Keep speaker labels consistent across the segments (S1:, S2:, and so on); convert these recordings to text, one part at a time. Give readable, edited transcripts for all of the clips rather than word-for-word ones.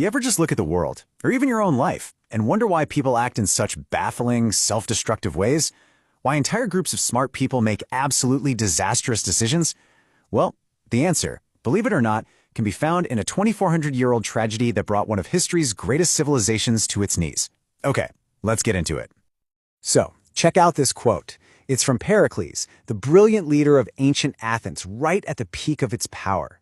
S1: You ever just look at the world, or even your own life, and wonder why people act in such baffling, self-destructive ways? Why entire groups of smart people make absolutely disastrous decisions? Well, the answer, believe it or not, can be found in a 2,400-year-old tragedy that brought one of history's greatest civilizations to its knees. Okay, let's get into it. So, check out this quote. It's from Pericles, the brilliant leader of ancient Athens, right at the peak of its power.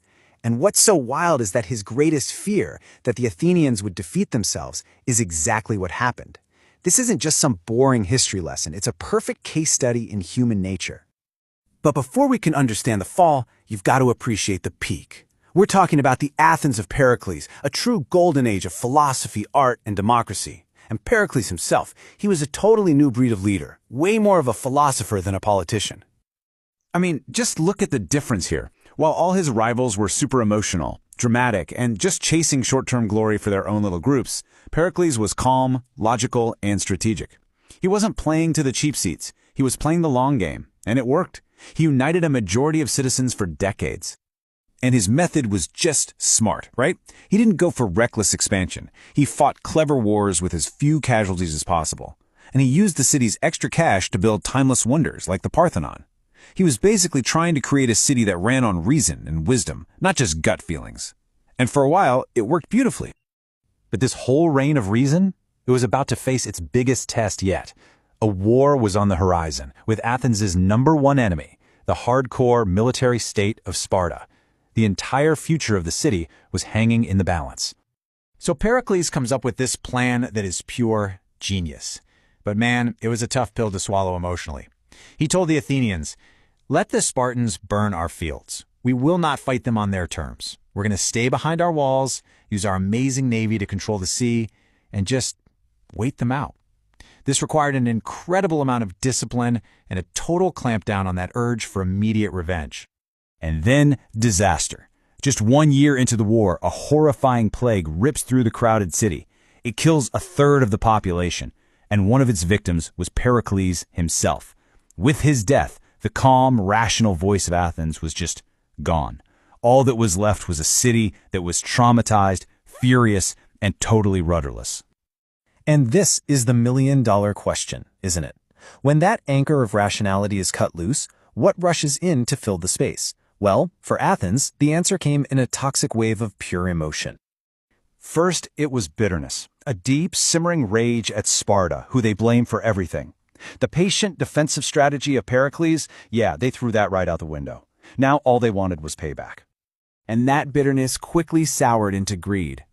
S1: And what's so wild is that his greatest fear, that the Athenians would defeat themselves, is exactly what happened. This isn't just some boring history lesson, it's a perfect case study in human nature. But before we can understand the fall, you've got to appreciate the peak. We're talking about the Athens of Pericles, a true golden age of philosophy, art, and democracy. And Pericles himself, he was a totally new breed of leader, way more of a philosopher than a politician. I mean, just look at the difference here. While all his rivals were super emotional, dramatic, and just chasing short-term glory for their own little groups, Pericles was calm, logical, and strategic. He wasn't playing to the cheap seats. He was playing the long game, and it worked. He united a majority of citizens for decades. And his method was just smart, right? He didn't go for reckless expansion. He fought clever wars with as few casualties as possible. And he used the city's extra cash to build timeless wonders like the Parthenon. He was basically trying to create a city that ran on reason and wisdom, not just gut feelings. And for a while, it worked beautifully. But this whole reign of reason, it was about to face its biggest test yet. A war was on the horizon, with Athens' #1 enemy, the hardcore military state of Sparta. The entire future of the city was hanging in the balance. So Pericles comes up with this plan that is pure genius. But man, it was a tough pill to swallow emotionally. He told the Athenians, "Let the Spartans burn our fields. We will not fight them on their terms. We're going to stay behind our walls, use our amazing navy to control the sea, and just wait them out." This required an incredible amount of discipline and a total clampdown on that urge for immediate revenge. And then disaster. Just 1 year into the war, a horrifying plague rips through the crowded city. It kills a third of the population, and one of its victims was Pericles himself. With his death, the calm, rational voice of Athens was just gone. All that was left was a city that was traumatized, furious, and totally rudderless. And this is the million-dollar question, isn't it? When that anchor of rationality is cut loose, what rushes in to fill the space? Well, for Athens, the answer came in a toxic wave of pure emotion. First, it was bitterness, a deep, simmering rage at Sparta, who they blamed for everything. The patient defensive strategy of Pericles, yeah, they threw that right out the window. Now all they wanted was payback. And that bitterness quickly soured into greed.